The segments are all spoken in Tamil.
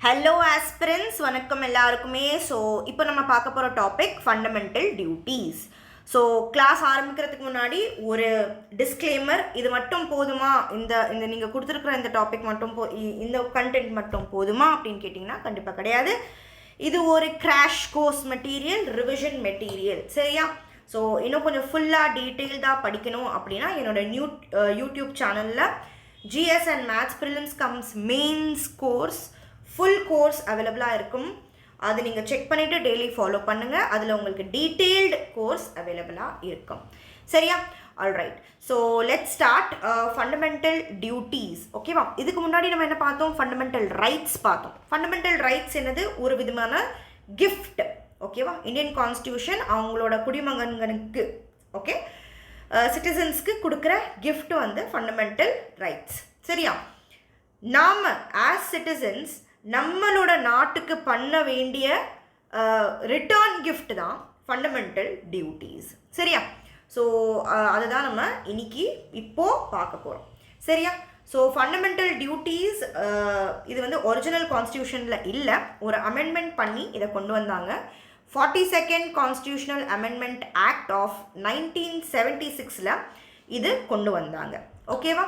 ஹலோ ஆஸ்பிரன்ஸ், வணக்கம் எல்லாருக்குமே. ஸோ இப்போ நம்ம பார்க்க போகிற topic fundamental duties. So class ஆரம்பிக்கிறதுக்கு முன்னாடி ஒரு டிஸ்க்ளைமர், இது மட்டும் போதுமா, இந்த இந்த நீங்கள் கொடுத்துருக்குற இந்த டாபிக் மட்டும் இந்த கண்டென்ட் மட்டும் போதுமா அப்படின்னு கேட்டிங்கன்னா கண்டிப்பாக கிடையாது. இது ஒரு crash course material, revision material, சரியா? ஸோ இன்னும் கொஞ்சம் ஃபுல்லாக டீட்டெயில்டாக படிக்கணும் அப்படின்னா என்னோட யூடியூப் சேனலில் GS and maths prelims comes mains course full course அவைலபிளாக இருக்கும். அது நீங்கள் செக் பண்ணிவிட்டு டெய்லி ஃபாலோ பண்ணுங்கள். அதில் உங்களுக்கு டீட்டெயில்டு கோர்ஸ் அவைலபிளாக இருக்கும், சரியா? Alright, so let's start fundamental duties. ஓகேவா? இதுக்கு முன்னாடி நம்ம என்ன பார்த்தோம்? ஃபண்டமெண்டல் ரைட்ஸ் பார்த்தோம். ஃபண்டமெண்டல் ரைட்ஸ் என்னது? ஒரு விதமான கிஃப்ட். ஓகேவா? இந்தியன் கான்ஸ்டியூஷன் அவங்களோட குடிமகன்களுக்கு, ஓகே, சிட்டிசன்ஸ்க்கு கொடுக்குற கிஃப்ட் வந்து ஃபண்டமெண்டல் ரைட்ஸ், சரியா? நாம் ஆஸ் சிட்டிசன்ஸ் நம்மளோட நாட்டுக்கு பண்ண வேண்டிய ரிட்டர்ன் கிஃப்ட் தான் ஃபண்டமெண்டல் டியூட்டீஸ், சரியா? ஸோ அதுதான் நம்ம இன்னைக்கு இப்போது பார்க்க போகிறோம், சரியா? ஸோ ஃபண்டமெண்டல் டியூட்டீஸ் இது வந்து ஒரிஜினல் கான்ஸ்டியூஷனில் இல்லை, ஒரு அமெண்ட்மெண்ட் பண்ணி இதை கொண்டு வந்தாங்க. 42nd constitutional amendment act of 1976 இது கொண்டு வந்தாங்க, ஓகேவா?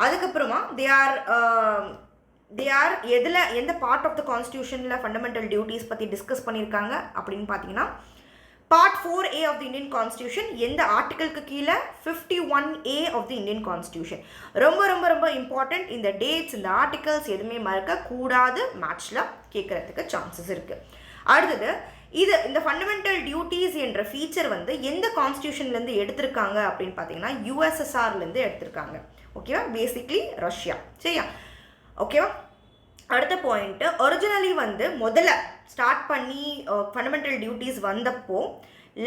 அதுக்கப்புறமா தே ஆர் எந்த பார்ட் ஆஃப் த கான்ஸ்டியூஷனில் ஃபண்டமெண்டல் டியூட்டீஸ் பற்றி டிஸ்கஸ் பண்ணியிருக்காங்க அப்படின்னு பார்த்தீங்கன்னா, part 4A of the Indian constitution. எந்த ஆர்டிக்கலுக்கு கீழே? 51A of the Indian constitution. ரொம்ப ரொம்ப ரொம்ப இம்பார்ட்டண்ட். இந்த டேட்ஸ், இந்த ஆர்டிகல்ஸ் எதுவுமே மறக்கக்கூடாது, மேட்ச்சில் கேட்குறதுக்கு சான்சஸ் இருக்குது. அடுத்தது, இந்த ஃபண்டமெண்டல் டியூட்டீஸ் என்ற ஃபீச்சர் வந்து எந்த கான்ஸ்டியூஷன்லேருந்து எடுத்திருக்காங்க அப்படின்னு பார்த்தீங்கன்னா யூஎஸ்எஸ்ஆர்லேருந்து எடுத்திருக்காங்க, ஓகேவா? பேசிக்லி ரஷ்யா, சரியா? ஓகேவா? அடுத்த பாயிண்ட்டு, ஒரிஜினலி வந்து முதல்ல ஸ்டார்ட் பண்ணி ஃபண்டமெண்டல் டியூட்டீஸ் வந்தப்போ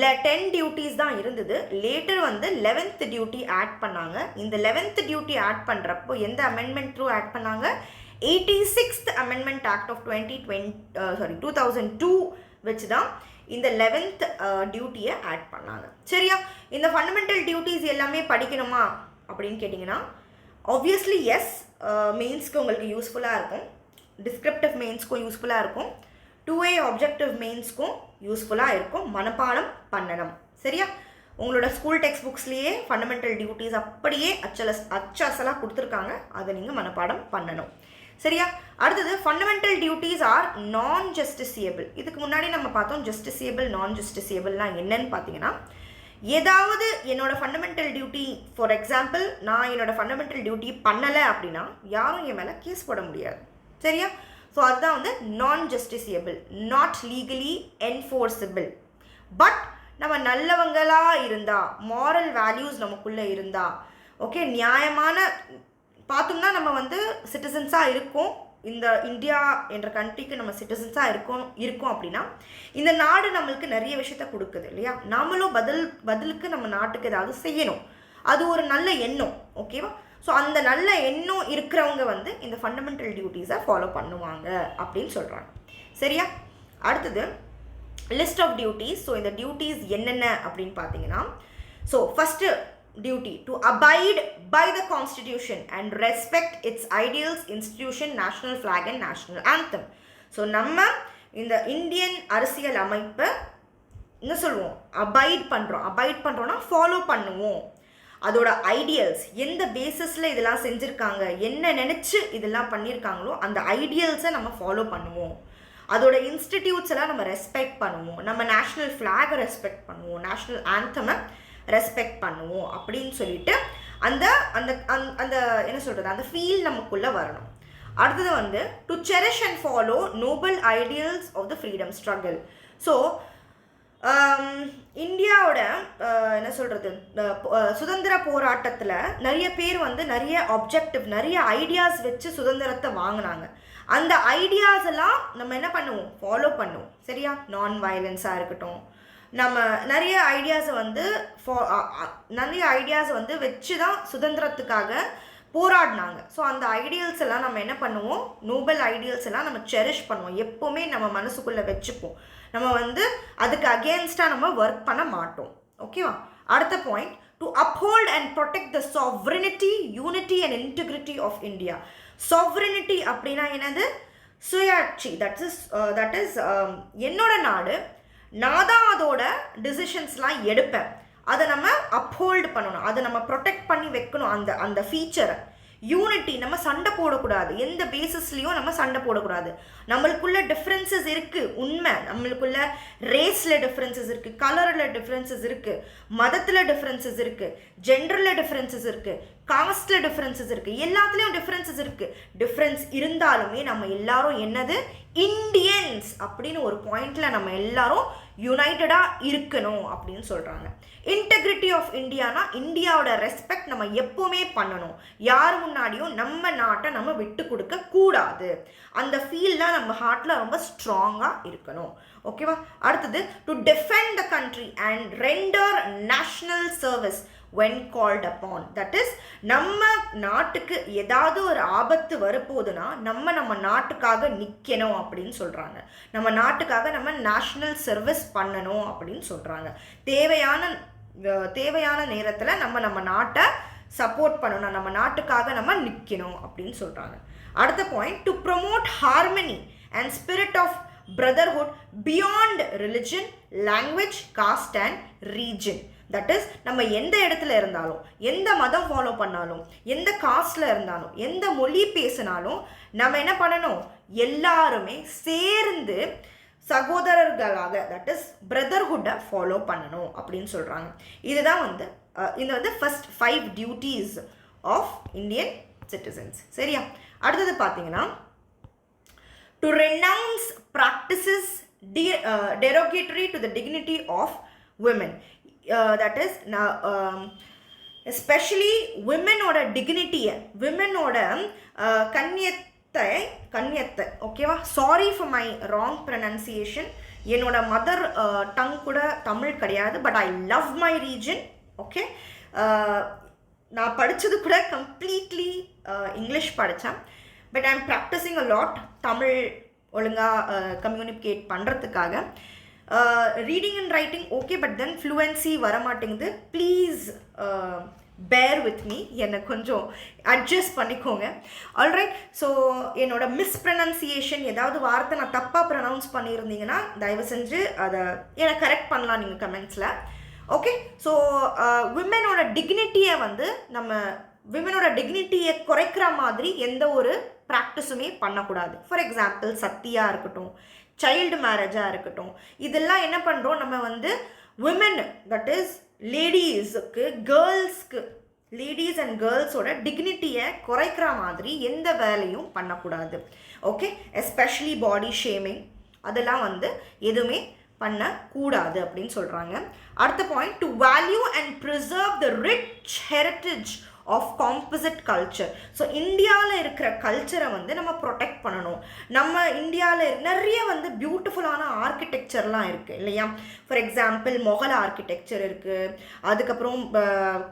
10 டியூட்டீஸ் தான் இருந்தது. லேட்டர் வந்து 11th டியூட்டி ஆட் பண்ணாங்க. இந்த 11th டியூட்டி ஆட் பண்ணுறப்போ எந்த அமெண்ட்மெண்ட் த்ரூ ஆட் பண்ணாங்க? 86th அமெண்ட்மெண்ட் ஆக்ட் ஆஃப் 2002 வச்சு தான் இந்த 11th டியூட்டியை ஆட் பண்ணாங்க, சரியா? இந்த ஃபண்டமெண்டல் டியூட்டீஸ் எல்லாமே படிக்கணுமா அப்படின்னு கேட்டிங்கன்னா ஆப்வியஸ்லி எஸ். மெயின்ஸ்க்கு உங்களுக்கு யூஸ்ஃபுல்லாக இருக்கும், டிஸ்கிரிப்டிவ் மெயின்ஸ்க்கும் யூஸ்ஃபுல்லாக இருக்கும், 2A ஆப்ஜெக்டிவ் மெயின்ஸ்க்கும் யூஸ்ஃபுல்லாக இருக்கும். மனப்பாடம் பண்ணணும், சரியா? உங்களோட ஸ்கூல் டெக்ஸ்ட் புக்ஸ்லேயே ஃபண்டமெண்டல் டியூட்டீஸ் அப்படியே அச்சலாக கொடுத்துருக்காங்க, அதை நீங்கள் மனப்பாடம் பண்ணணும், சரியா? அடுத்தது, ஃபண்டமெண்டல் டியூட்டீஸ் ஆர் நான் ஜஸ்டிசியபிள். இதுக்கு முன்னாடி நம்ம பார்த்தோம் ஜஸ்டிசியபிள், நான் ஜஸ்டிசியபிள்லாம் என்னன்னு பார்த்தீங்கன்னா, ஏதாவது என்னோட ஃபண்டமெண்டல் டியூட்டி, ஃபார் எக்ஸாம்பிள் நான் என்னோட ஃபண்டமெண்டல் டியூட்டி பண்ணலை அப்படின்னா யாரும் என் மேலே கேஸ் போட முடியாது, சரியா? ஸோ அதுதான் வந்து நான் ஜஸ்டிசியபிள், நாட் லீகலி என்ஃபோர்ஸபிள். பட் நம்ம நல்லவங்களாக இருந்தால், மாரல் வேல்யூஸ் நமக்குள்ளே இருந்தால், ஓகே, நியாயமான பார்த்தோம்னா நம்ம வந்து சிட்டிசன்ஸாக இருக்கோம், இந்த இந்தியா என்ற கண்ட்ரிக்கு நம்ம சிட்டிசன்ஸாக இருக்கோம் அப்படின்னா இந்த நாடு நம்மளுக்கு நிறைய விஷயத்த கொடுக்குது இல்லையா? நாமளும் பதிலுக்கு நம்ம நாட்டுக்கு ஏதாவது செய்யணும். அது ஒரு நல்ல எண்ணம், ஓகேவா? ஸோ அந்த நல்ல எண்ணம் இருக்கிறவங்க வந்து இந்த ஃபண்டமெண்டல் டியூட்டீஸை ஃபாலோ பண்ணுவாங்க அப்படின்னு சொல்கிறாங்க, சரியா? அடுத்தது, லிஸ்ட் ஆஃப் டியூட்டீஸ். ஸோ இந்த டியூட்டீஸ் என்னென்ன அப்படின்னு பார்த்தீங்கன்னா, so first duty to abide by the constitution and respect its ideals, institution, national flag and national anthem. So நம்ம இந்த இந்தியன் அரசியல் அமைப்பை என்ன சொல்லுவோம்? அபைட் பண்ணுறோன்னா ஃபாலோ பண்ணுவோம். அதோட ஐடியல்ஸ், எந்த பேசிஸில் இதெல்லாம் செஞ்சுருக்காங்க, என்ன நினச்சி இதெல்லாம் பண்ணியிருக்காங்களோ அந்த ஐடியல்ஸை நம்ம ஃபாலோ பண்ணுவோம். அதோட இன்ஸ்டிடியூட்ஸ் எல்லாம் நம்ம ரெஸ்பெக்ட் பண்ணுவோம். நம்ம நேஷ்னல் ஃப்ளாகை ரெஸ்பெக்ட் பண்ணுவோம், நேஷ்னல் ஆந்தமை ரெஸ்பெக்ட் பண்ணுவோம் அப்படின்னு சொல்லிட்டு அந்த அந்த அந்த என்ன சொல்கிறது, அந்த ஃபீல் நமக்குள்ளே வரணும். அடுத்தது வந்து to cherish and follow noble ideals of the freedom struggle. So இந்தியாவோட என்ன சொல்கிறது, சுதந்திர போராட்டத்தில் நிறைய பேர் வந்து நிறைய ஆப்ஜெக்டிவ், நிறைய ஐடியாஸ் வச்சு சுதந்திரத்தை வாங்கினாங்க. அந்த ஐடியாஸ் எல்லாம் நம்ம என்ன பண்ணுவோம்? ஃபாலோ பண்ணுவோம், சரியா? நான் வயலன்ஸாக இருக்கட்டும், நம்ம நிறைய ஐடியாஸ் வந்து வச்சு தான் சுதந்திரத்துக்காக போராடினாங்க. ஸோ அந்த ஐடியல்ஸ் எல்லாம் நம்ம என்ன பண்ணுவோம்? நோபல் ஐடியல்ஸ் எல்லாம் நம்ம செரிஷ் பண்ணுவோம், எப்போவுமே நம்ம மனசுக்குள்ளே வச்சுப்போம். நம்ம வந்து அதுக்கு அகேன்ஸ்டாக நம்ம ஒர்க் பண்ண மாட்டோம், ஓகேவா? அடுத்த point, to uphold and protect the sovereignty, unity and integrity of India. Sovereignty அப்படின்னா என்னது? சுயாட்சி தட் இஸ் என்னோட நாடு, நான் தான் அதோட டிசிஷன்ஸ்லாம் எடுப்பேன், அதை நம்ம அப்ஹோல்டு பண்ணணும், அதை நம்ம ப்ரொடெக்ட் பண்ணி வைக்கணும். அந்த ஃபீச்சரை யூனிட்டி, நம்ம சண்டை போடக்கூடாது, எந்த பேசிஸ்லையும் நம்ம சண்டை போடக்கூடாது. நம்மளுக்குள்ள டிஃப்ரென்சஸ் இருக்குது, உண்மை. நம்மளுக்குள்ள ரேஸில் டிஃப்ரென்சஸ் இருக்குது, கலரில் டிஃப்ரென்சஸ் இருக்குது, மதத்தில் டிஃப்ரென்சஸ் இருக்குது, ஜெண்டரில் டிஃப்ரென்சஸ் இருக்குது, காஸ்டில் டிஃப்ரென்சஸ் இருக்குது, எல்லாத்துலேயும் டிஃப்ரென்சஸ் இருக்குது. டிஃப்ரென்ஸ் இருந்தாலுமே நம்ம எல்லாரும் என்னது, இண்டியன்ஸ் அப்படின்னு ஒரு பாயிண்டில் நம்ம எல்லாரும் யுனைட்டடாக இருக்கணும் அப்படின்னு சொல்கிறாங்க. இன்டெகிரிட்டி ஆஃப் இந்தியானா இந்தியாவோட ரெஸ்பெக்ட் நம்ம எப்போவுமே பண்ணணும், யார் முன்னாடியும் நம்ம நாட்டை நம்ம விட்டு கொடுக்க கூடாது. அந்த ஃபீல்லாம் நம்ம ஹார்ட்டில் ரொம்ப ஸ்ட்ராங்காக இருக்கணும். ஓகேவா? அடுத்தது, to defend the country and render national service when called upon. that is, நம்ம நாட்டுக்கு ஏதாவது ஒரு ஆபத்து வரப்போகுதுன்னா நம்ம நாட்டுக்காக நிற்கணும் அப்படின்னு சொல்கிறாங்க. நம்ம நாட்டுக்காக நம்ம நேஷ்னல் சர்வீஸ் பண்ணணும் அப்படின்னு சொல்கிறாங்க. தேவையான நேரத்தில் நம்ம நாட்டை சப்போர்ட் பண்ணணும், நம்ம நாட்டுக்காக நம்ம நிற்கணும் அப்படின்னு சொல்கிறாங்க. அடுத்த point, to promote harmony and spirit of brotherhood beyond religion, language, caste and region. That is, நம்ம எந்த இடத்துல இருந்தாலும், எந்த மதம் ஃபாலோ பண்ணாலும், எந்த காஸ்டில் இருந்தாலும், எந்த மொழி பேசினாலும் நம்ம என்ன பண்ணணும், எல்லாருமே சேர்ந்து சகோதரர்களாக, தட் இஸ் பிரதர்ஹுட்டை ஃபாலோ பண்ணணும் அப்படின்னு சொல்கிறாங்க. இதுதான் வந்து first 5 duties of Indian citizens. சரியா? அடுத்தது பார்த்தீங்கன்னா, to renounce practices derogatory to the dignity of women. That is, especially women oda dignity, women oda கண்ணியத்தை. ஓகேவா? Sorry for my wrong pronunciation. என்னோட மதர் டங் கூட தமிழ் கிடையாது, but I love my region. Okay, நான் படித்தது கூட கம்ப்ளீட்லி இங்கிலீஷ் படித்தேன், but I am practising a lot Tamil ஒழுங்காக கம்யூனிகேட் பண்ணுறதுக்காக. Reading and writing okay, but then fluency வரமாட்டேங்குது. ப்ளீஸ் பேர் வித் மீ, என்னை கொஞ்சம் அட்ஜஸ்ட் பண்ணிக்கோங்க. ஆல்ரைட். ஸோ என்னோட மிஸ்ப்ரனன்சியேஷன், ஏதாவது வார்த்தை நான் தப்பாக ப்ரனவுன்ஸ் பண்ணியிருந்தீங்கன்னா தயவு செஞ்சு அதை என்னை கரெக்ட் பண்ணலாம் நீங்கள் கமெண்ட்ஸில். ஓகே. ஸோ விமனோட டிக்னிட்டியை விமனோட டிக்னிட்டியை குறைக்கிற மாதிரி எந்த ஒரு ப்ராக்டிஸுமே பண்ணக்கூடாது. ஃபார் எக்ஸாம்பிள், சத்தியாக இருக்கட்டும், சைல்டு மேரேஜாக இருக்கட்டும், இதெல்லாம் என்ன பண்ணுறோம், நம்ம விமன், தட் இஸ் லேடீஸுக்கு, லேடீஸ் அண்ட் கேர்ள்ஸோட டிக்னிட்டியை குறைக்கிற மாதிரி எந்த வேலையும் பண்ணக்கூடாது. ஓகே, எஸ்பெஷலி பாடி ஷேமிங், அதெல்லாம் எதுவுமே பண்ணக்கூடாது அப்படின்னு சொல்கிறாங்க. அடுத்த point, to value and preserve the rich heritage of composite culture. So இந்தியாவில் இருக்கிற கல்ச்சரை நம்ம ப்ரொடெக்ட் பண்ணணும். நம்ம இந்தியாவில் நிறைய பியூட்டிஃபுல்லான ஆர்கிடெக்சர்லாம் இருக்குது இல்லையா? ஃபார் எக்ஸாம்பிள், மொகல் ஆர்கிடெக்சர் இருக்குது, அதுக்கப்புறம்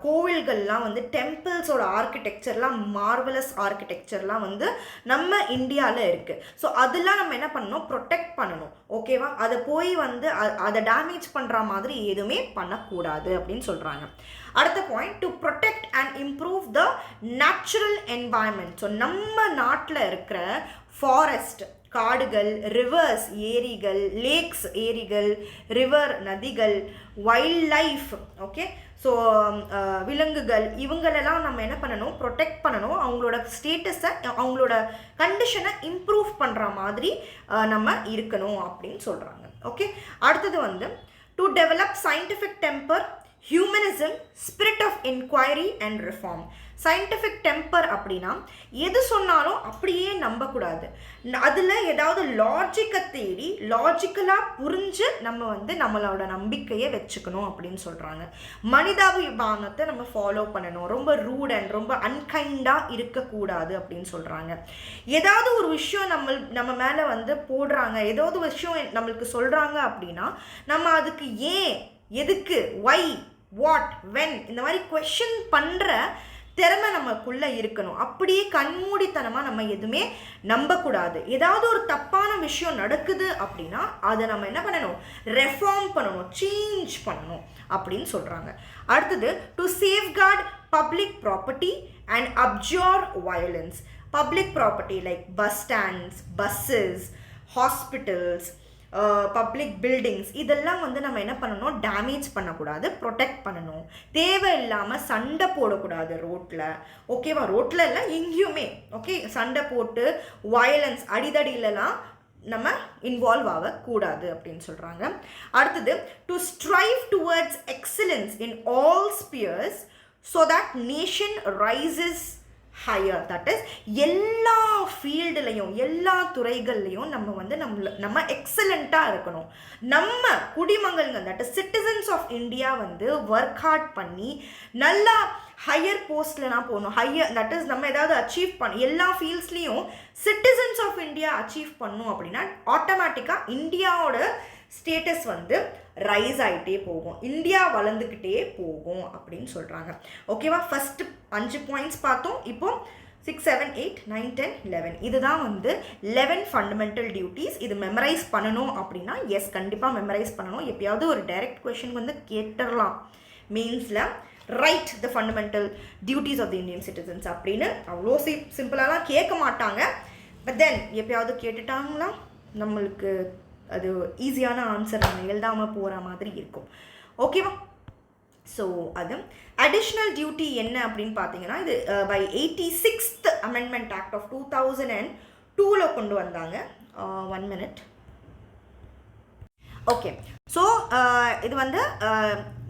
கோவில்கள்லாம் டெம்பிள்ஸோட ஆர்கிடெக்சர்லாம், மார்வலஸ் ஆர்கிடெக்சர்லாம் நம்ம இந்தியாவில் இருக்குது. ஸோ அதெல்லாம் நம்ம என்ன பண்ணணும், ப்ரொடெக்ட் பண்ணணும். ஓகேவா? அதை போய் அதை டேமேஜ் பண்ணுற மாதிரி எதுவுமே பண்ணக்கூடாது அப்படின்னு சொல்கிறாங்க. அடுத்த point, to protect and improve the natural environment. So நம்ம நாட்டில் இருக்கிற ஃபாரஸ்ட், காடுகள், ரிவர்ஸ், ஏரிகள், லேக்ஸ், ஏரிகள், ரிவர், நதிகள், வைல்ட் லைஃப், ஓகே, ஸோ விலங்குகள், இவங்களெல்லாம் நம்ம என்ன பண்ணணும், ப்ரொடெக்ட் பண்ணணும். அவங்களோட ஸ்டேட்டஸை, அவங்களோட கண்டிஷனை இம்ப்ரூவ் பண்ணுற மாதிரி நம்ம இருக்கணும் அப்படின்னு சொல்கிறாங்க. ஓகே. அடுத்தது to develop scientific temper, humanism, spirit of enquiry and reform. Scientific temper அப்படின்னா எது சொன்னாலும் அப்படியே நம்பக்கூடாது, அதில் ஏதாவது லாஜிக்கை தேடி லாஜிக்கலாக புரிஞ்சு நம்ம நம்மளோட நம்பிக்கையை வச்சுக்கணும் அப்படின்னு சொல்கிறாங்க. மனிதாபிமானத்தை நம்ம ஃபாலோ பண்ணணும், ரொம்ப ரூட் அண்ட் ரொம்ப அன்கைண்டாக இருக்கக்கூடாது அப்படின்னு சொல்கிறாங்க. ஏதாவது ஒரு விஷயம் நம்ம மேலே போடுறாங்க, ஏதாவது விஷயம் நம்மளுக்கு சொல்கிறாங்க அப்படின்னா நம்ம அதுக்கு ஏன், எதுக்கு, ஒய், வாட், வென், இந்த மாதிரி குவெஸ்சன் பண்ணுற திறமை நமக்குள்ளே இருக்கணும். அப்படியே கண்மூடித்தனமாக நம்ம எதுவுமே நம்பக்கூடாது. ஏதாவது ஒரு தப்பான விஷயம் நடக்குது அப்படின்னா அதை நம்ம என்ன பண்ணணும், ரெஃபார்ம் பண்ணணும், சேஞ்ச் பண்ணணும் அப்படின்னு சொல்கிறாங்க. அடுத்தது, to safeguard public property and abjure violence. Public property like bus stands, buses, hospitals, public buildings இதெல்லாம் வந்து நம்ம என்ன பண்ணணும், டேமேஜ் பண்ணக்கூடாது, ப்ரொடெக்ட் பண்ணணும். தேவையில்லாமல் சண்டை போடக்கூடாது ரோட்டில். ஓகேவா? ரோட்டில் இல்லை, எங்கேயுமே. ஓகே, சண்டை போட்டு வயலன்ஸ், அடிதடியிலலாம் நம்ம இன்வால்வ் ஆகக்கூடாது அப்படின்னு சொல்கிறாங்க. அடுத்தது, to strive towards excellence in all spheres so that nation rises higher. That is எல்லா ஃபீல்டுலையும் எல்லா துறைகள்லையும் நம்ம வந்து நம்ம எக்ஸலண்ட்டாக இருக்கணும். நம்ம குடிமகள்ங்க, that is citizens of India வந்து ஒர்க் ஹார்ட் பண்ணி நல்லா ஹையர் போஸ்ட்லலாம் போகணும். ஹையர், தட் இஸ் நம்ம ஏதாவது அச்சீவ் பண்ண எல்லா ஃபீல்ட்ஸ்லேயும் சிட்டிசன்ஸ் ஆஃப் இந்தியா அச்சீவ் பண்ணணும் அப்படின்னா ஆட்டோமேட்டிக்காக இந்தியாவோட ஸ்டேட்டஸ் வந்து ரைஸ் ஆகிட்டே போகும், இந்தியா வளர்ந்துக்கிட்டே போகும் அப்படின்னு சொல்கிறாங்க. ஓகேவா? ஃபஸ்ட்டு 5 பாயிண்ட்ஸ் பார்த்தோம். இப்போ 6, 7, 8, 9, 10, 11 இதுதான் வந்து 11 ஃபண்டமெண்டல் டியூட்டிஸ். இது மெமரைஸ் பண்ணணும் அப்படின்னா எஸ், கண்டிப்பாக மெமரைஸ் பண்ணணும். எப்பயாவது ஒரு டைரக்ட் கொஷின் வந்து கேட்டுடலாம் மெயின்ஸில், write the fundamental duties of the Indian citizens அப்படின்னு. அவ்வளோ சிம்பிளாலாம் கேட்க மாட்டாங்க. பட் தென் எப்பயாவது கேட்டுட்டாங்களா நம்மளுக்கு அது ஈஸியான ஆன்சர் நம்ம எழுதாமல் போகிற மாதிரி இருக்கும். ஓகேவா? ஸோ அது அடிஷ்னல் டியூட்டி என்ன அப்படின்னு பார்த்தீங்கன்னா, இது by 86th amendment act of 2002 கொண்டு வந்தாங்க. 1 minute. ஓகே, ஸோ இது வந்து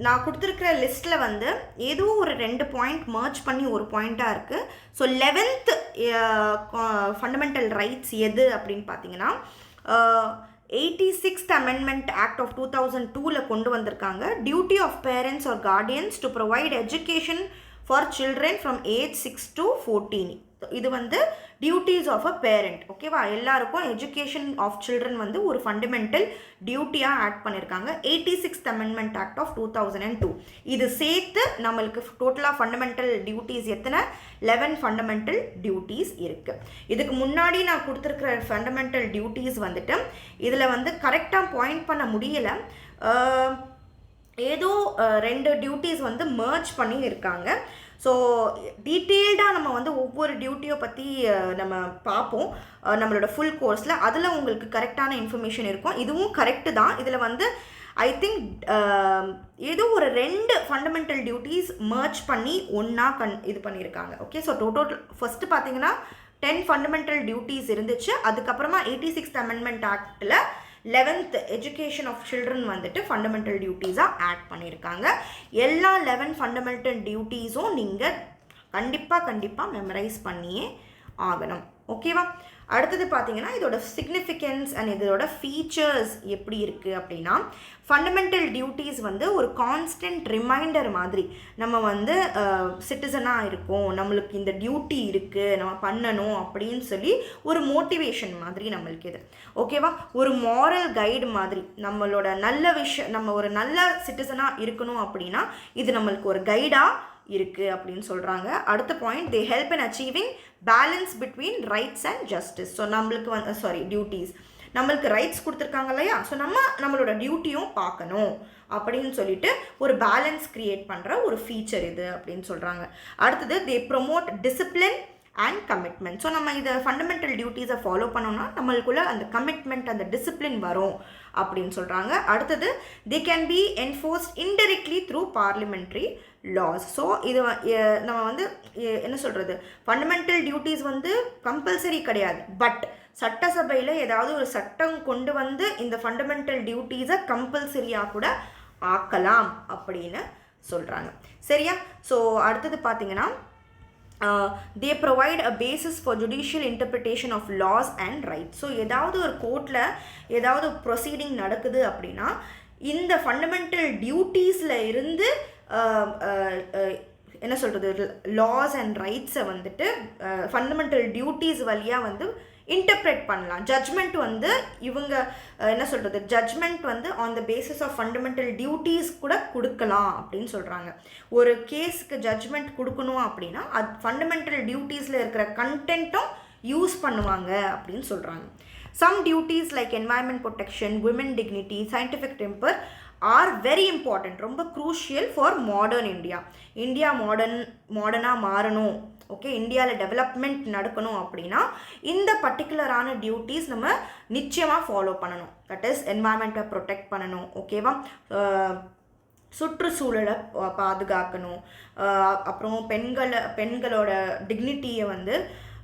நான் கொடுத்துருக்கிற லிஸ்ட்டில் வந்து ஏதோ ஒரு 2 பாயிண்ட் மர்ஜ் பண்ணி ஒரு பாயிண்ட்டாக இருக்குது. ஸோ 11th ஃபண்டமெண்டல் ரைட்ஸ் எது அப்படின்னு பார்த்தீங்கன்னா 86th Amendment Act of 2002 கொண்டு வந்திருக்காங்க. Duty of parents or guardians to provide education for children from age 6 to 14. இது வந்து டியூட்டிஸ் ஆஃப் அ பேரண்ட். ஓகேவா? எல்லாருக்கும் எஜுகேஷன் ஆஃப் சில்ட்ரன் வந்து ஒரு ஃபண்டமெண்டல் டியூட்டியாக ஆட் பண்ணியிருக்காங்க 86th Amendment Act of 2002. இது சேர்த்து நம்மளுக்கு டோட்டலாக ஃபண்டமெண்டல் டியூட்டிஸ் எத்தனை? 11 ஃபண்டமெண்டல் டியூட்டிஸ் இருக்குது. இதுக்கு முன்னாடி நான் கொடுத்துருக்கிற ஃபண்டமெண்டல் டியூட்டிஸ் வந்துட்டு இதில் வந்து கரெக்டாக பாயிண்ட் பண்ண முடியலை. ஏதோ 2 டியூட்டிஸ் வந்து மர்ஜ் பண்ணி இருக்காங்க. ஸோ டீட்டெயில்டாக நம்ம வந்து ஒவ்வொரு டியூட்டியை பற்றி நம்ம பார்ப்போம் நம்மளோட ஃபுல் கோர்ஸில். அதில் உங்களுக்கு கரெக்டான இன்ஃபர்மேஷன் இருக்கும். இதுவும் கரெக்டு தான். இதில் வந்து ஐ திங்க் ஏதோ ஒரு 2 ஃபண்டமெண்டல் டியூட்டிஸ் மர்ஜ் பண்ணி ஒன்றா இது பண்ணியிருக்காங்க. ஓகே, ஸோ டோட்டல் ஃபஸ்ட்டு பார்த்தீங்கன்னா 10 ஃபண்டமெண்டல் டியூட்டிஸ் இருந்துச்சு. அதுக்கப்புறமா 86th Amendment Actல 11th எஜுகேஷன் ஆஃப் சில்ட்ரன் வந்துட்டு ஃபண்டமெண்டல் டியூட்டிஸாக ஆட் பண்ணியிருக்காங்க. எல்லா 11 ஃபண்டமெண்டல் டியூட்டிஸும் நீங்கள் கண்டிப்பாக மெமரைஸ் பண்ணியே ஆகணும். ஓகேவா? அடுத்தது பார்த்தீங்கன்னா இதோட சிக்னிஃபிகன்ஸ் அண்ட் இதோட ஃபீச்சர்ஸ் எப்படி இருக்குது அப்படின்னா, ஃபண்டமெண்டல் டியூட்டிஸ் வந்து ஒரு கான்ஸ்டன்ட் ரிமைண்டர் மாதிரி. நம்ம வந்து சிட்டிசனாக இருக்கோம், நம்மளுக்கு இந்த டியூட்டி இருக்குது, நம்ம பண்ணணும் அப்படின்னு சொல்லி ஒரு மோட்டிவேஷன் மாதிரி நம்மளுக்கு இது. ஓகேவா? ஒரு மாரல் கைடு மாதிரி. நம்மளோட நல்ல விஷயம், நம்ம ஒரு நல்ல சிட்டிசனாக இருக்கணும் அப்படின்னா இது நம்மளுக்கு ஒரு கைடாக இருக்குது அப்படின்னு சொல்கிறாங்க. அடுத்த point, they help in achieving balance between rights and justice. So நம்மளுக்கு வந்து டியூட்டிஸ், நம்மளுக்கு ரைட்ஸ் கொடுத்துருக்காங்க இல்லையா, ஸோ நம்மளோட டியூட்டியும் பார்க்கணும் அப்படின்னு சொல்லிட்டு ஒரு பேலன்ஸ் க்ரியேட் பண்ணுற ஒரு ஃபீச்சர் இது அப்படின்னு சொல்கிறாங்க. அடுத்தது, they promote discipline and commitment. So நம்ம இதை ஃபண்டமெண்டல் டியூட்டிஸை ஃபாலோ பண்ணோம்னா நம்மளுக்குள்ள அந்த கமிட்மெண்ட், அந்த டிசிப்ளின் வரும் அப்படின்னு சொல்கிறாங்க. அடுத்தது, they can be enforced indirectly through parliamentary laws. So இது நம்ம வந்து என்ன சொல்கிறது, ஃபண்டமெண்டல் டியூட்டிஸ் வந்து கம்பல்சரி கிடையாது. பட் சட்டசபையில் ஏதாவது ஒரு சட்டம் கொண்டு வந்து இந்த ஃபண்டமெண்டல் டியூட்டிஸை கம்பல்சரியாக கூட ஆக்கலாம் அப்படின்னு சொல்கிறாங்க. சரியா? ஸோ அடுத்தது பார்த்தீங்கன்னா, they provide a basis for judicial interpretation of laws and rights. So ஏதாவது ஒரு கோர்ட்டில் ஏதாவது ப்ரொசீடிங் நடக்குது அப்படின்னா இந்த ஃபண்டமெண்டல் டியூட்டிஸில் இருந்து என்ன சொல்கிறது, லாஸ் அண்ட் ரைட்ஸை வந்துட்டு ஃபண்டமெண்டல் டியூட்டிஸ் வழியாக வந்து இன்டர்பிரேட் பண்ணலாம். ஜட்ஜ்மெண்ட் வந்து இவங்க என்ன சொல்கிறது, ஜட்ஜ்மெண்ட் வந்து on the basis of fundamental duties கூட கொடுக்கலாம் அப்படின்னு சொல்கிறாங்க. ஒரு கேஸுக்கு ஜட்ஜ்மெண்ட் கொடுக்கணும் அப்படின்னா அது ஃபண்டமெண்டல் டியூட்டிஸில் இருக்கிற கண்டென்ட்டும் யூஸ் பண்ணுவாங்க அப்படின்னு சொல்கிறாங்க. Some duties like environment protection, women dignity, scientific temper are very important, ரொம்ப crucial for modern India. India மாடர்னாக மாறணும் ஓகே, இந்தியாவில் டெவலப்மெண்ட் நடக்கணும் அப்படின்னா இந்த பர்டிகுலரான டியூட்டிஸ் நம்ம நிச்சயமாக ஃபாலோ பண்ணணும். தட் இஸ் என்வாயன்மெண்ட்டை ப்ரொடெக்ட் பண்ணணும். ஓகேவா, சுற்றுச்சூழலை பாதுகாக்கணும், அப்புறம் பெண்களோட டிக்னிட்டியை வந்து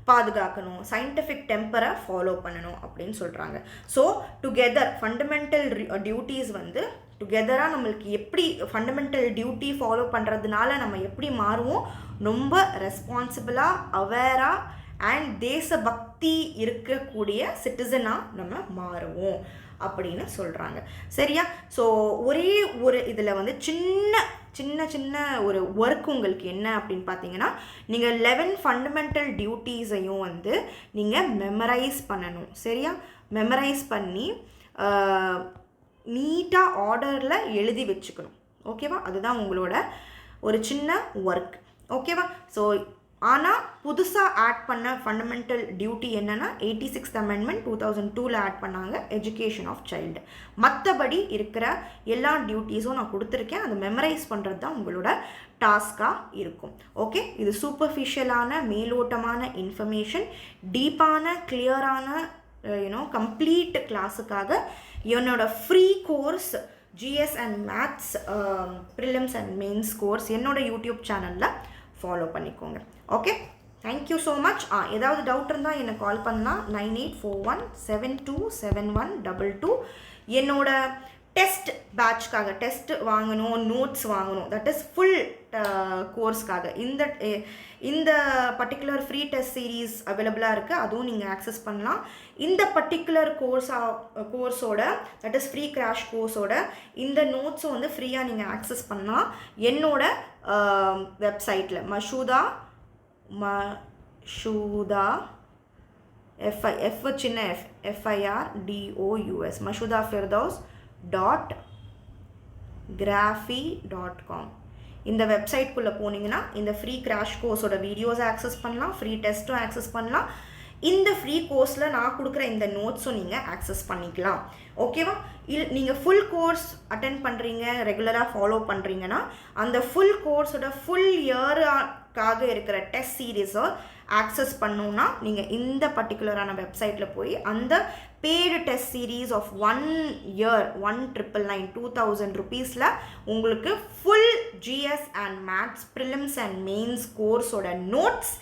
பாதுகாக்கணும், சயின்டிஃபிக் டெம்பரை ஃபாலோ பண்ணணும் அப்படின்னு சொல்கிறாங்க. ஸோ டுகெதர் ஃபண்டமெண்டல் டியூட்டிஸ் வந்து டுகெதராக நம்மளுக்கு எப்படி ஃபண்டமெண்டல் டியூட்டி ஃபாலோ பண்ணுறதுனால நம்ம எப்படி மாறுவோம், ரொம்ப ரெஸ்பான்சிபிளாக, அவேராக அண்ட் தேசபக்தி இருக்கக்கூடிய சிட்டிசனாக நம்ம மாறுவோம் அப்படின்னு சொல்கிறாங்க. சரியா? ஸோ ஒரே ஒரு இதில் வந்து சின்ன ஒரு ஒர்க் உங்களுக்கு என்ன அப்படின்னு பார்த்தீங்கன்னா, நீங்கள் 11 ஃபண்டமெண்டல் டியூட்டிஸையும் வந்து நீங்கள் மெமரைஸ் பண்ணணும். சரியா? மெமரைஸ் பண்ணி நீட்டாக ஆர்டரில் எழுதி வச்சுக்கணும். ஓகேவா? அதுதான் உங்களோட ஒரு சின்ன ஒர்க். ஓகேவா? ஸோ ஆனால் புதுசாக ஆட் பண்ண ஃபண்டமெண்டல் டியூட்டி என்னென்னா 86th Amendment 2002 ஆட் பண்ணாங்க, எஜுகேஷன் ஆஃப் சைல்டு. மற்றபடி இருக்கிற எல்லா டியூட்டிஸும் நான் கொடுத்துருக்கேன். அதை மெமரைஸ் பண்ணுறது தான் உங்களோட டாஸ்காக இருக்கும். ஓகே, இது சூப்பர்ஃபிஷியலான மேலோட்டமான இன்ஃபர்மேஷன். டீப்பான கிளியரான கம்ப்ளீட் கிளாஸுக்காக என்னோட free course GS and maths prelims and mains course என்னோட யூடியூப் சேனலில் ஃபாலோ பண்ணிக்கோங்க. Okay, thank you so much. ஏதாவது டவுட் இருந்தால் என்னை கால் பண்ணலாம். 9841727122. என்னோட டெஸ்ட் பேட்ச்க்காக டெஸ்ட் வாங்கணும், நோட்ஸ் வாங்கணும், தட் இஸ் ஃபுல் கோர்ஸ்க்காக இந்த பர்டிகுலர் ஃப்ரீ டெஸ்ட் சீரீஸ் அவைலபிளாக இருக்குது. அதுவும் நீங்கள் ஆக்சஸ் பண்ணலாம். இந்த பர்டிகுலர் கோர்ஸோட தட் இஸ் ஃப்ரீ கிராஷ் கோர்ஸோட இந்த நோட்ஸும் வந்து ஃப்ரீயாக நீங்கள் ஆக்சஸ் பண்ணலாம் என்னோட வெப்சைட்டில் மஷூதா FIRDOUS mashudafirdaus.graphy.com. இந்த வெப்சைட்குள்ளே போனீங்கன்னா இந்த ஃப்ரீ கிராஷ் கோர்ஸோட வீடியோஸை ஆக்சஸ் பண்ணலாம், ஃப்ரீ டெஸ்ட்டும் ஆக்சஸ் பண்ணலாம். இந்த ஃப்ரீ கோர்ஸில் நான் கொடுக்குற இந்த நோட்ஸும் நீங்கள் ஆக்சஸ் பண்ணிக்கலாம். ஓகேவா? நீங்கள் ஃபுல் கோர்ஸ் அட்டென்ட் பண்ணுறீங்க, ரெகுலராக ஃபாலோ பண்ணுறீங்கன்னா அந்த ஃபுல் கோர்ஸோட ஃபுல் இயருக்காக இருக்கிற டெஸ்ட் சீரீஸை ஆக்சஸ் பண்ணணுன்னா நீங்கள் இந்த பர்டிகுலரான வெப்சைட்டில் போய் அந்த paid test series of 1 year 1999 2000 rupeesல உங்களுக்கு full GS and maths prelims and mains கோர்ஸோட notes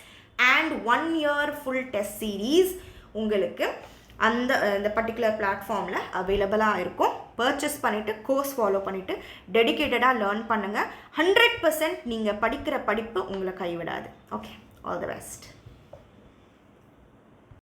and 1 year full test series உங்களுக்கு இந்த பர்டிகுலர் பிளாட்ஃபார்மில் அவைலபிளாக இருக்கும். பர்ச்சேஸ் பண்ணிவிட்டு கோர்ஸ் ஃபாலோ பண்ணிவிட்டு டெடிக்கேட்டடாக லேர்ன் பண்ணுங்கள். 100% நீங்கள் படிக்கிற படிப்பு உங்களை கைவிடாது. Okay, all the best.